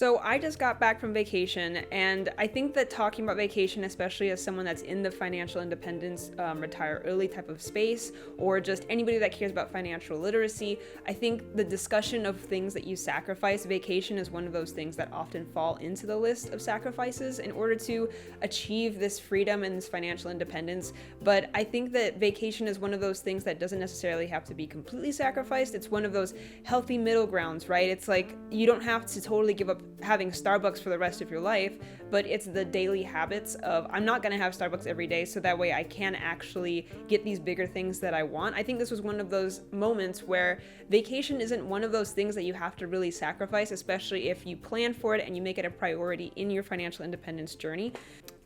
So I just got back from vacation, and I think that talking about vacation, especially as someone that's in the financial independence, retire early type of space, or just anybody that cares about financial literacy, I think the discussion of things that you sacrifice, vacation is one of those things that often fall into the list of sacrifices in order to achieve this freedom and this financial independence. But I think that vacation is one of those things that doesn't necessarily have to be completely sacrificed. It's one of those healthy middle grounds, right? It's like you don't have to totally give up having Starbucks for the rest of your life, but it's the daily habits of I'm not going to have Starbucks every day, so that way I can actually get these bigger things that I want. I think this was one of those moments where vacation isn't one of those things that you have to really sacrifice, especially if you plan for it and you make it a priority in your financial independence journey.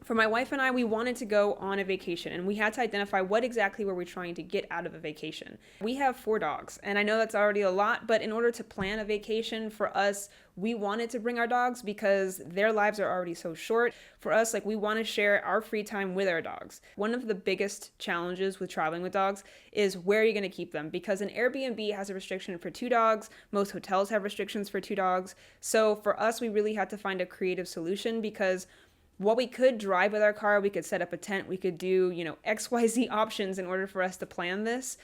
For my wife and I, we wanted to go on a vacation, and we had to identify what exactly were we trying to get out of a vacation. We have 4 dogs, and I know that's already a lot, but in order to plan a vacation for us, we wanted to bring our dogs because their lives are already so short. For us, we want to share our free time with our dogs. One of the biggest challenges with traveling with dogs is where you're going to keep them, because an Airbnb has a restriction for 2 dogs. Most hotels have restrictions for 2 dogs. So for us, we really had to find a creative solution, because while we could drive with our car, we could set up a tent, we could do, XYZ options in order for us to plan this.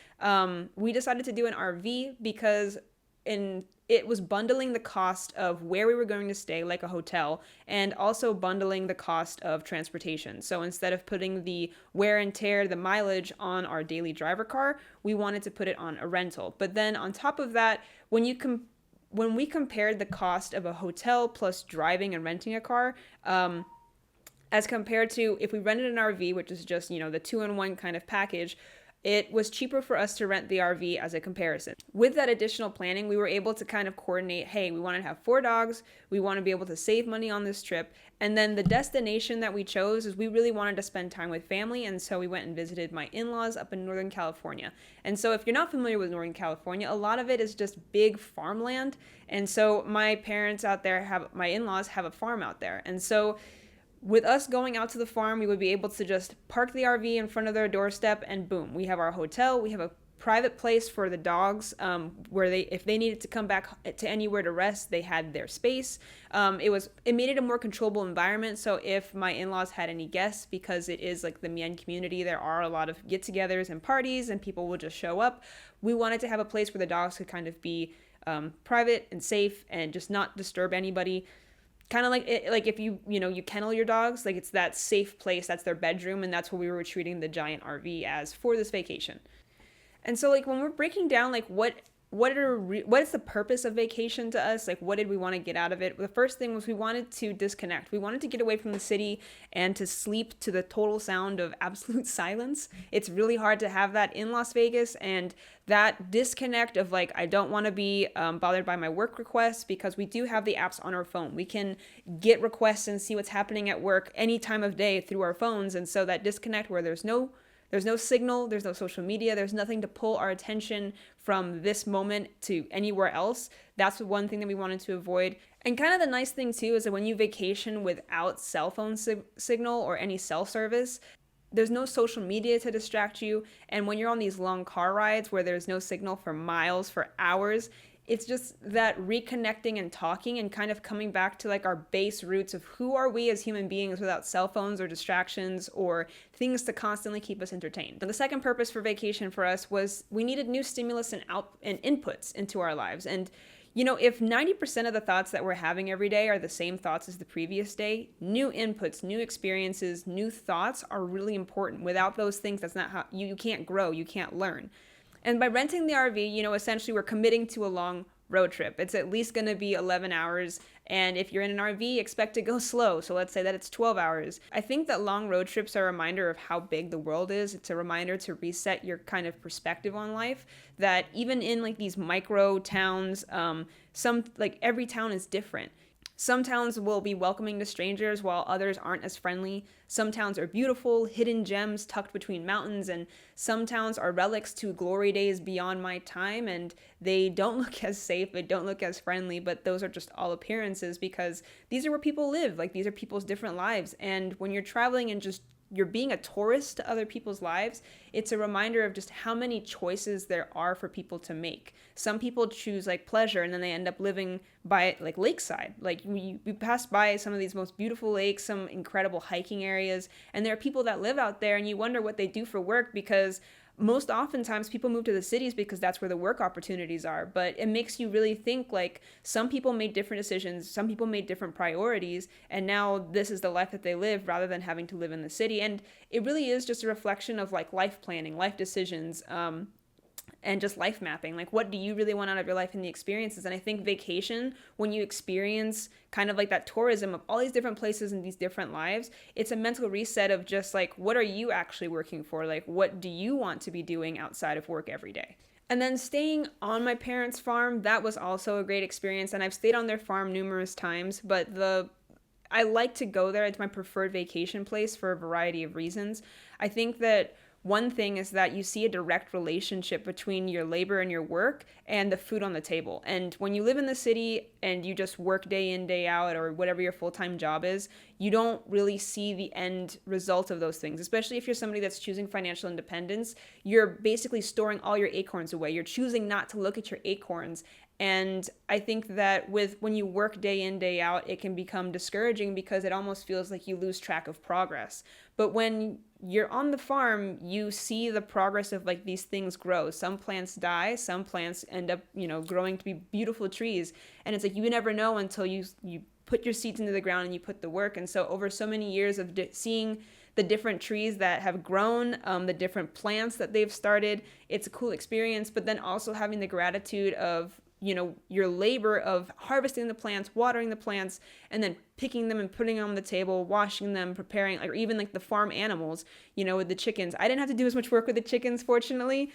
We decided to do an RV because it was bundling the cost of where we were going to stay, like a hotel, and also bundling the cost of transportation. So instead of putting the wear and tear, the mileage on our daily driver car, we wanted to put it on a rental. But then on top of that, when we compared the cost of a hotel plus driving and renting a car, as compared to if we rented an RV, which is just, the 2-in-1 kind of package, it was cheaper for us to rent the RV as a comparison. With that additional planning, we were able to kind of coordinate, hey, we want to have 4 dogs, we want to be able to save money on this trip, and then the destination that we chose is we really wanted to spend time with family, and so we went and visited my in-laws up in Northern California. And so if you're not familiar with Northern California, a lot of it is just big farmland, and so my parents out there my in-laws have a farm out there, and so with us going out to the farm, we would be able to just park the RV in front of their doorstep, and boom, we have our hotel. We have a private place for the dogs, where if they needed to come back to anywhere to rest, they had their space. It made it a more controllable environment. So if my in-laws had any guests, because it is like the Mien community, there are a lot of get-togethers and parties, and people will just show up. We wanted to have a place where the dogs could kind of be private and safe and just not disturb anybody. Kind of like if you kennel your dogs, it's that safe place, that's their bedroom, and that's what we were treating the giant RV as for this vacation. And so when we're breaking down what is the purpose of vacation to us, what did we want to get out of it? The first thing was we wanted to disconnect. We wanted to get away from the city and to sleep to the total sound of absolute silence. It's really hard to have that in Las Vegas, and that disconnect of I don't want to be bothered by my work requests, because we do have the apps on our phone. We can get requests and see what's happening at work any time of day through our phones, and so that disconnect where there's no signal, there's no social media, there's nothing to pull our attention from this moment to anywhere else. That's one thing that we wanted to avoid. And kind of the nice thing too is that when you vacation without cell phone signal or any cell service, there's no social media to distract you. And when you're on these long car rides where there's no signal for miles, for hours, it's just that reconnecting and talking and kind of coming back to our base roots of who are we as human beings without cell phones or distractions or things to constantly keep us entertained. And the second purpose for vacation for us was we needed new stimulus and inputs into our lives. And if 90% of the thoughts that we're having every day are the same thoughts as the previous day, new inputs, new experiences, new thoughts are really important. Without those things, that's not how you can't grow, you can't learn. And by renting the RV, essentially we're committing to a long road trip. It's at least going to be 11 hours. And if you're in an RV, expect to go slow. So let's say that it's 12 hours. I think that long road trips are a reminder of how big the world is. It's a reminder to reset your kind of perspective on life, that even in these micro towns, every town is different. Some towns will be welcoming to strangers while others aren't as friendly. Some towns are beautiful, hidden gems tucked between mountains, and some towns are relics to glory days beyond my time, and they don't look as safe, they don't look as friendly, but those are just all appearances because these are where people live. These are people's different lives. And when you're traveling and just you're being a tourist to other people's lives, it's a reminder of just how many choices there are for people to make. Some people choose like pleasure and then they end up living by like lakeside. Like we pass by some of these most beautiful lakes, some incredible hiking areas, and there are people that live out there and you wonder what they do for work, because most oftentimes people move to the cities because that's where the work opportunities are. But it makes you really think, like, some people made different decisions, some people made different priorities, and now this is the life that they live rather than having to live in the city. And it really is just a reflection of like life planning, life decisions, and just life mapping. Like, what do you really want out of your life and the experiences? And I think vacation, when you experience kind of like that tourism of all these different places and these different lives, it's a mental reset of just like, what are you actually working for? Like, what do you want to be doing outside of work every day? And then staying on my parents' farm, that was also a great experience. And I've stayed on their farm numerous times, but I like to go there. It's my preferred vacation place for a variety of reasons. I think that one thing is that you see a direct relationship between your labor and your work and the food on the table. And when you live in the city and you just work day in, day out, or whatever your full-time job is, you don't really see the end result of those things. Especially if you're somebody that's choosing financial independence, you're basically storing all your acorns away. You're choosing not to look at your acorns. And I think that when you work day in, day out, it can become discouraging because it almost feels like you lose track of progress. But when you're on the farm, you see the progress of like these things grow. Some plants die, some plants end up, growing to be beautiful trees. And it's like you never know until you put your seeds into the ground and you put the work. And so over so many years of seeing the different trees that have grown, the different plants that they've started, it's a cool experience. But then also having the gratitude of your labor of harvesting the plants, watering the plants, and then picking them and putting them on the table, washing them, preparing, or even like the farm animals, with the chickens. I didn't have to do as much work with the chickens, fortunately.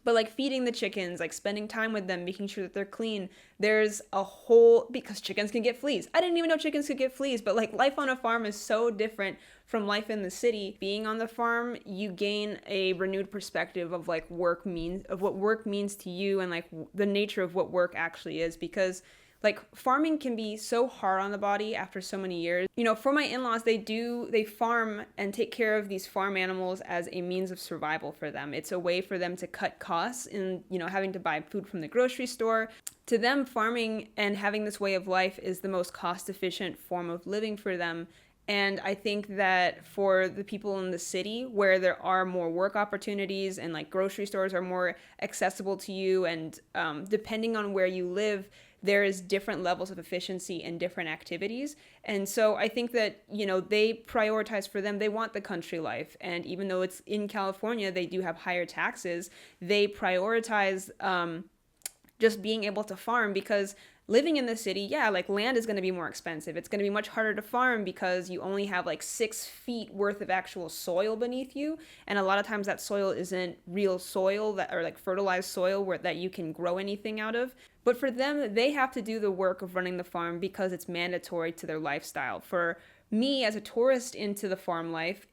But like feeding the chickens, like spending time with them, making sure that they're clean. There's a whole, because chickens can get fleas. I didn't even know chickens could get fleas, but like life on a farm is so different from life in the city. Being on the farm, you gain a renewed perspective of like what work means to you, and like the nature of what work actually is, because like farming can be so hard on the body after so many years. For my in-laws, they farm and take care of these farm animals as a means of survival for them. It's a way for them to cut costs in, having to buy food from the grocery store. To them, farming and having this way of life is the most cost-efficient form of living for them. And I think that for the people in the city where there are more work opportunities and like grocery stores are more accessible to you, and depending on where you live, there is different levels of efficiency in different activities. And so I think that, they prioritize for them, they want the country life. And even though it's in California, they do have higher taxes, they prioritize just being able to farm, because living in the city, like land is going to be more expensive. It's going to be much harder to farm because you only have like 6 feet worth of actual soil beneath you. And a lot of times that soil isn't real soil or like fertilized soil that you can grow anything out of. But for them, they have to do the work of running the farm because it's mandatory to their lifestyle. For me, as a tourist into the farm life,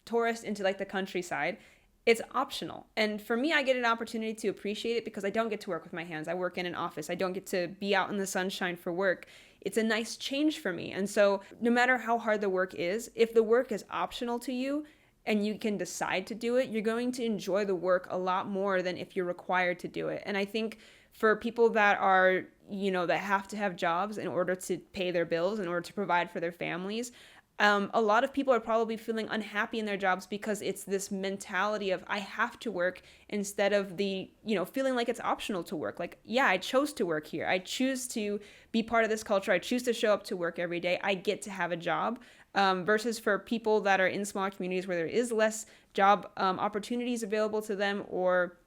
tourist into like the countryside, it's optional. And for me, I get an opportunity to appreciate it because I don't get to work with my hands. I work in an office. I don't get to be out in the sunshine for work. It's a nice change for me. And so no matter how hard the work is, if the work is optional to you and you can decide to do it, you're going to enjoy the work a lot more than if you're required to do it. And I think for people that are, that have to have jobs in order to pay their bills, in order to provide for their families, a lot of people are probably feeling unhappy in their jobs because it's this mentality of I have to work, instead of the, feeling like it's optional to work. Like, yeah, I chose to work here. I choose to be part of this culture. I choose to show up to work every day. I get to have a job. Versus for people that are in smaller communities where there is less job opportunities available to them, or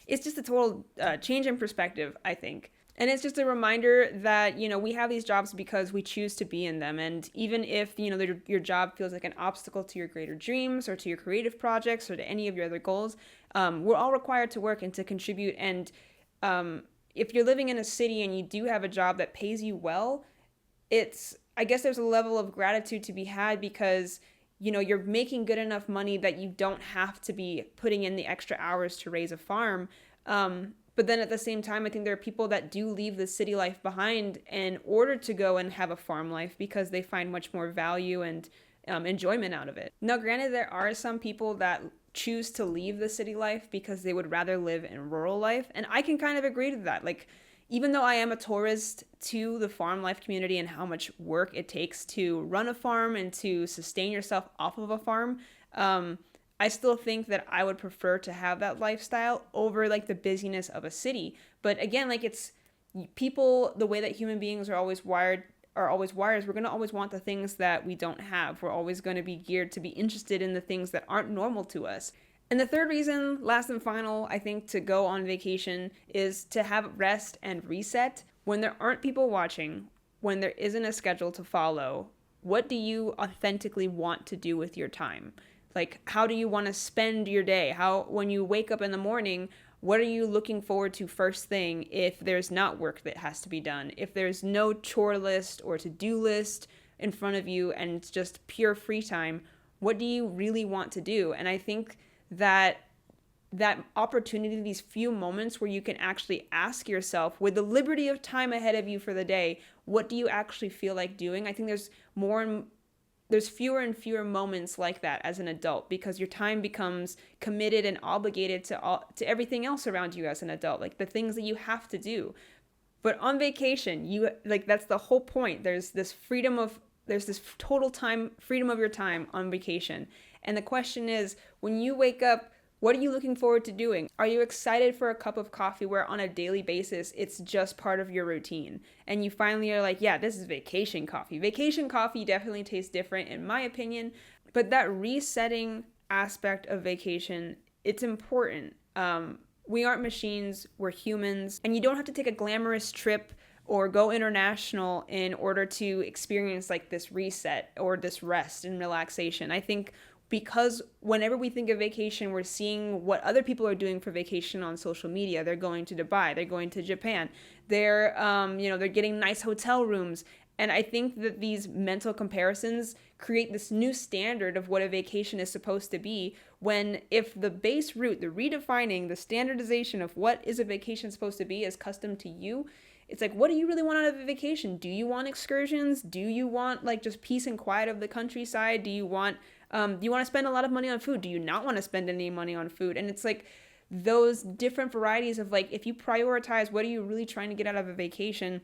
it's just a total change in perspective, I think. And it's just a reminder that, we have these jobs because we choose to be in them. And even if, your job feels like an obstacle to your greater dreams or to your creative projects or to any of your other goals, we're all required to work and to contribute. And if you're living in a city and you do have a job that pays you well, I guess there's a level of gratitude to be had because, you're making good enough money that you don't have to be putting in the extra hours to raise a farm. But then at the same time, I think there are people that do leave the city life behind in order to go and have a farm life because they find much more value and enjoyment out of it. Now, granted, there are some people that choose to leave the city life because they would rather live in rural life, and I can kind of agree to that. Like, even though I am a tourist to the farm life community and how much work it takes to run a farm and to sustain yourself off of a farm, I still think that I would prefer to have that lifestyle over like the busyness of a city. But again, like, it's people, the way that human beings are always wired, is we're going to always want the things that we don't have. We're always going to be geared to be interested in the things that aren't normal to us. And the third reason, last and final, I think, to go on vacation is to have rest and reset. When there aren't people watching, when there isn't a schedule to follow, what do you authentically want to do with your time? Like, how do you want to spend your day? How, when you wake up in the morning, what are you looking forward to first thing if there's not work that has to be done? If there's no chore list or to-do list in front of you and it's just pure free time, what do you really want to do? And I think that opportunity, these few moments where you can actually ask yourself, with the liberty of time ahead of you for the day, what do you actually feel like doing? I think there's fewer and fewer moments like that as an adult, because your time becomes committed and obligated to everything else around you as an adult, like the things that you have to do. But on vacation, that's the whole point. There's this total time freedom of your time on vacation. And the question is, when you wake up, what are you looking forward to doing? Are you excited for a cup of coffee where on a daily basis it's just part of your routine? And you finally are like, yeah, this is vacation coffee. Vacation coffee definitely tastes different in my opinion, but that resetting aspect of vacation, it's important. We aren't machines, we're humans, and you don't have to take a glamorous trip or go international in order to experience like this reset or this rest and relaxation. I think because whenever we think of vacation, we're seeing what other people are doing for vacation on social media. They're going to Dubai, they're going to Japan, they're getting nice hotel rooms. And I think that these mental comparisons create this new standard of what a vacation is supposed to be, when if the base route, the redefining, the standardization of what is a vacation supposed to be is custom to you, it's like, what do you really want out of a vacation? Do you want excursions? Do you want like just peace and quiet of the countryside? Do you want to spend a lot of money on food? Do you not want to spend any money on food? And it's like those different varieties of like, if you prioritize what are you really trying to get out of a vacation,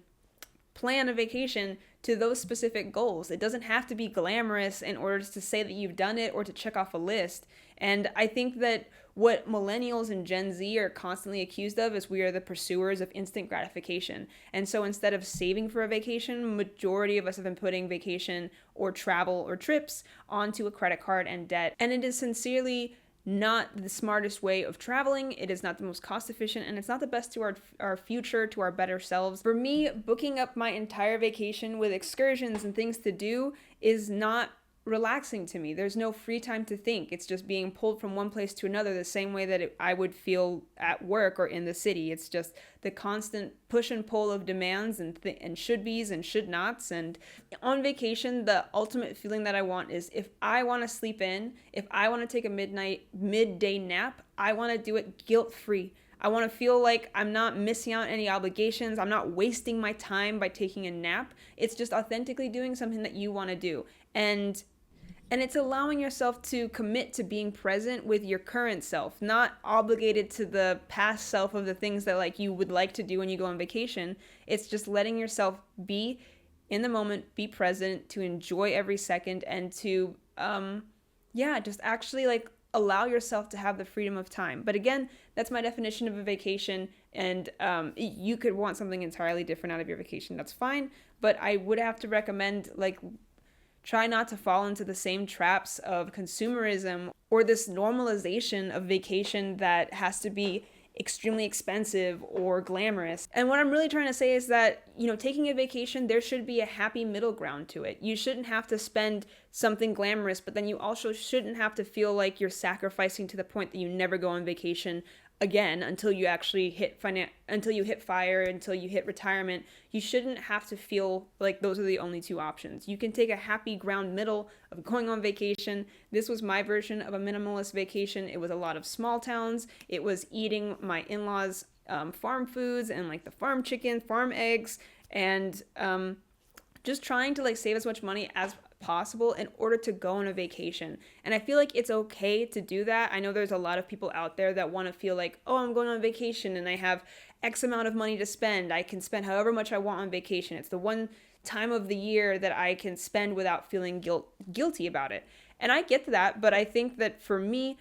plan a vacation to those specific goals. It doesn't have to be glamorous in order to say that you've done it or to check off a list. And I think that what millennials and Gen Z are constantly accused of is we are the pursuers of instant gratification. And so instead of saving for a vacation, majority of us have been putting vacation or travel or trips onto a credit card and debt. And it is sincerely not the smartest way of traveling. It is not the most cost efficient, and it's not the best to our future, to our better selves. For me, booking up my entire vacation with excursions and things to do is not relaxing to me. There's no free time to think. It's just being pulled from one place to another the same way that I would feel at work or in the city. It's just the constant push and pull of demands and should be's and should nots. And on vacation, the ultimate feeling that I want is, if I want to sleep in, if I want to take a midday nap, I want to do it guilt-free. I want to feel like I'm not missing out any obligations. I'm not wasting my time by taking a nap. It's just authentically doing something that you want to do. And it's allowing yourself to commit to being present with your current self, not obligated to the past self of the things that like you would like to do when you go on vacation. It's just letting yourself be in the moment, be present, to enjoy every second, and to just actually like allow yourself to have the freedom of time. But again, that's my definition of a vacation, and you could want something entirely different out of your vacation. That's fine, but I would have to recommend like try not to fall into the same traps of consumerism or this normalization of vacation that has to be extremely expensive or glamorous. And what I'm really trying to say is that, taking a vacation, there should be a happy middle ground to it. You shouldn't have to spend something glamorous, but then you also shouldn't have to feel like you're sacrificing to the point that you never go on vacation again until you actually hit fire, until you hit retirement. You shouldn't have to feel like those are the only two options. You can take a happy ground middle of going on vacation. This was my version of a minimalist vacation. It was a lot of small towns. It was eating my in-laws' farm foods and like the farm chicken, farm eggs, and just trying to like save as much money as possible in order to go on a vacation. And I feel like it's okay to do that. I know there's a lot of people out there that want to feel like, oh, I'm going on vacation and I have X amount of money to spend. I can spend however much I want on vacation. It's the one time of the year that I can spend without feeling guilty about it. And I get that, but I think that for me,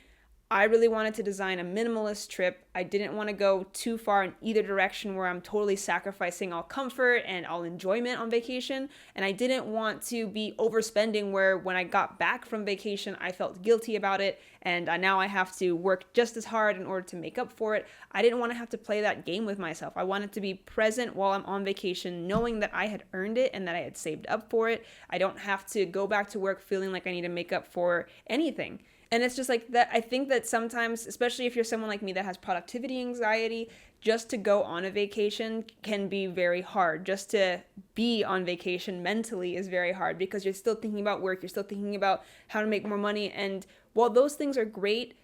I really wanted to design a minimalist trip. I didn't want to go too far in either direction where I'm totally sacrificing all comfort and all enjoyment on vacation. And I didn't want to be overspending where when I got back from vacation, I felt guilty about it. And now I have to work just as hard in order to make up for it. I didn't want to have to play that game with myself. I wanted to be present while I'm on vacation, knowing that I had earned it and that I had saved up for it. I don't have to go back to work feeling like I need to make up for anything. And it's just like that. I think that sometimes, especially if you're someone like me that has productivity anxiety, just to go on a vacation can be very hard. Just to be on vacation mentally is very hard because you're still thinking about work. You're still thinking about how to make more money. And while those things are great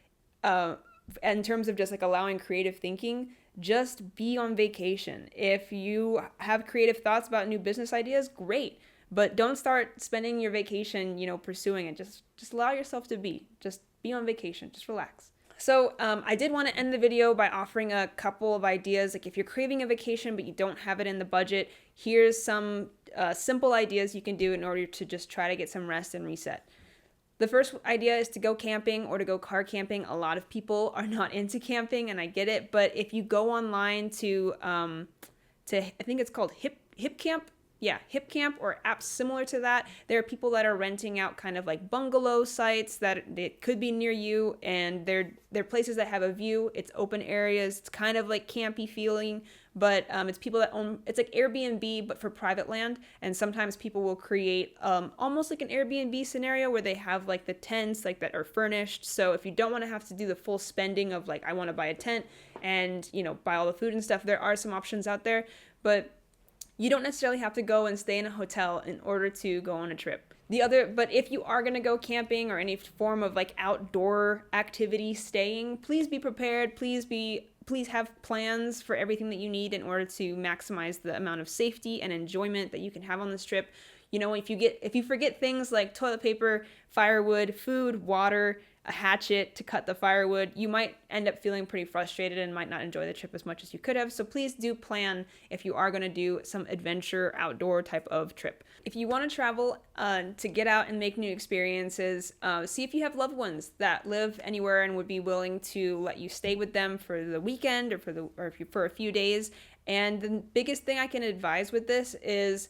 in terms of just like allowing creative thinking, just be on vacation. If you have creative thoughts about new business ideas, great. But don't start spending your vacation, pursuing it. Just allow yourself to be. Just be on vacation. Just relax. So I did want to end the video by offering a couple of ideas. Like if you're craving a vacation but you don't have it in the budget, here's some simple ideas you can do in order to just try to get some rest and reset. The first idea is to go camping or to go car camping. A lot of people are not into camping, and I get it. But if you go online to I think it's called Hipcamp. Yeah, Hipcamp or apps similar to that. There are people that are renting out kind of like bungalow sites that it could be near you, and they're places that have a view. It's open areas. It's kind of like campy feeling, but it's people that own. It's like Airbnb but for private land. And sometimes people will create almost like an Airbnb scenario where they have like the tents like that are furnished. So if you don't want to have to do the full spending of like I want to buy a tent and buy all the food and stuff, there are some options out there, but you don't necessarily have to go and stay in a hotel in order to go on a trip. But if you are going to go camping or any form of like outdoor activity staying, please be prepared. Please have plans for everything that you need in order to maximize the amount of safety and enjoyment that you can have on this trip. If you forget things like toilet paper, firewood, food, water, a hatchet to cut the firewood, you might end up feeling pretty frustrated and might not enjoy the trip as much as you could have. So please do plan if you are going to do some adventure outdoor type of trip. If you want to travel to get out and make new experiences, see if you have loved ones that live anywhere and would be willing to let you stay with them for the weekend or for a few days. And the biggest thing I can advise with this is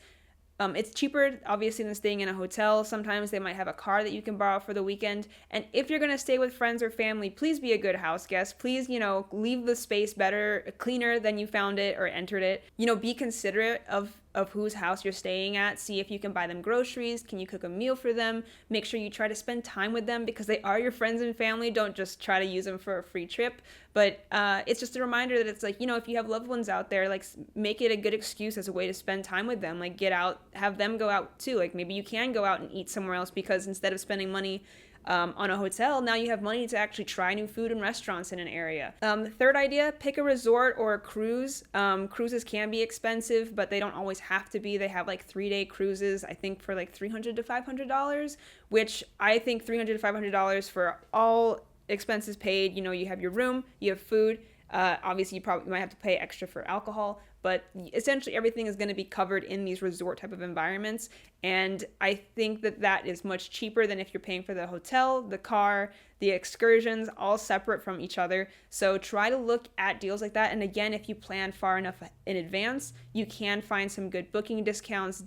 it's cheaper, obviously, than staying in a hotel. Sometimes they might have a car that you can borrow for the weekend. And if you're going to stay with friends or family, please be a good house guest. Please, leave the space cleaner than you found it or entered it. Be considerate of whose house you're staying at. See if you can buy them groceries. Can you cook a meal for them? Make sure you try to spend time with them because they are your friends and family. Don't just try to use them for a free trip. But it's just a reminder that it's like, if you have loved ones out there, like make it a good excuse as a way to spend time with them. Like get out, have them go out too. Like maybe you can go out and eat somewhere else because instead of spending money on a hotel, now you have money to actually try new food and restaurants in an area. The third idea, pick a resort or a cruise. Cruises can be expensive, but they don't always have to be. They have like 3-day cruises, I think for like $300 to $500, which I think $300 to $500 for all expenses paid. You have your room, you have food. Obviously, you might have to pay extra for alcohol, but essentially everything is going to be covered in these resort type of environments. And I think that is much cheaper than if you're paying for the hotel, the car, the excursions, all separate from each other. So try to look at deals like that. And again, if you plan far enough in advance, you can find some good booking discounts,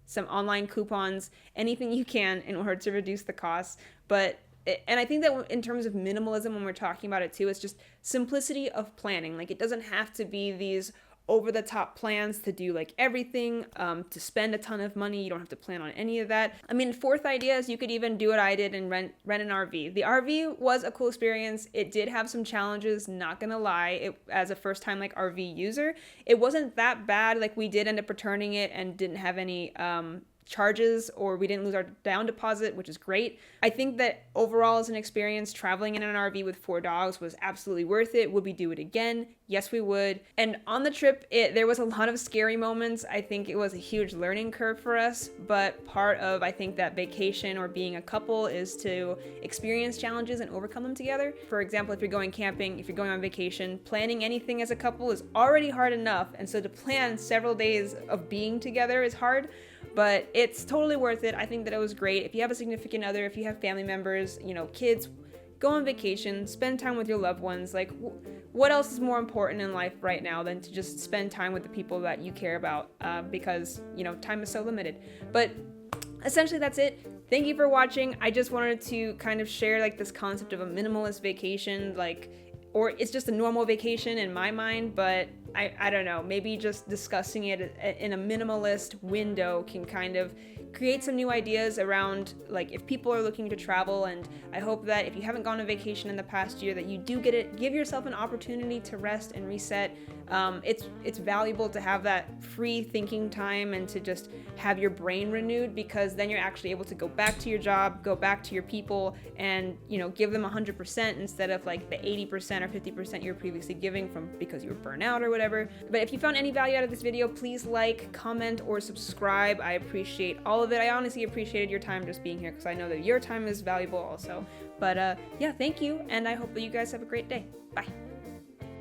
some online coupons, anything you can in order to reduce the costs. And I think that in terms of minimalism, when we're talking about it too, it's just simplicity of planning. Like it doesn't have to be these over-the-top plans to do like everything, to spend a ton of money. You don't have to plan on any of that. I mean, fourth idea is you could even do what I did and rent an RV. The RV was a cool experience. It did have some challenges, not gonna lie. As a first-time like RV user, it wasn't that bad. Like we did end up returning it and didn't have any charges, or we didn't lose our down deposit, which is great. I think that overall as an experience, traveling in an RV with 4 dogs was absolutely worth it. Would we do it again? Yes, we would. And on the trip, there was a lot of scary moments. I think it was a huge learning curve for us, but part of, I think, that vacation or being a couple is to experience challenges and overcome them together. For example, if you're going camping, if you're going on vacation, planning anything as a couple is already hard enough. And so to plan several days of being together is hard, but it's totally worth it. I think that it was great. If you have a significant other, if you have family members, kids, go on vacation, spend time with your loved ones. Like, what else is more important in life right now than to just spend time with the people that you care about? Because, time is so limited. But essentially, that's it. Thank you for watching. I just wanted to kind of share like this concept of a minimalist vacation, or it's just a normal vacation in my mind, but I don't know, maybe just discussing it in a minimalist window can kind of create some new ideas around like if people are looking to travel. And I hope that if you haven't gone on vacation in the past year, that you do give yourself an opportunity to rest and reset. It's valuable to have that free thinking time and to just have your brain renewed, because then you're actually able to go back to your job, go back to your people, and give them 100% instead of like the 80% or 50% you were previously giving because you were burnt out or whatever. But if you found any value out of this video, please like, comment, or subscribe. I appreciate all of it. I honestly appreciated your time just being here, because I know that your time is valuable also. But yeah, thank you, and I hope that you guys have a great day. Bye.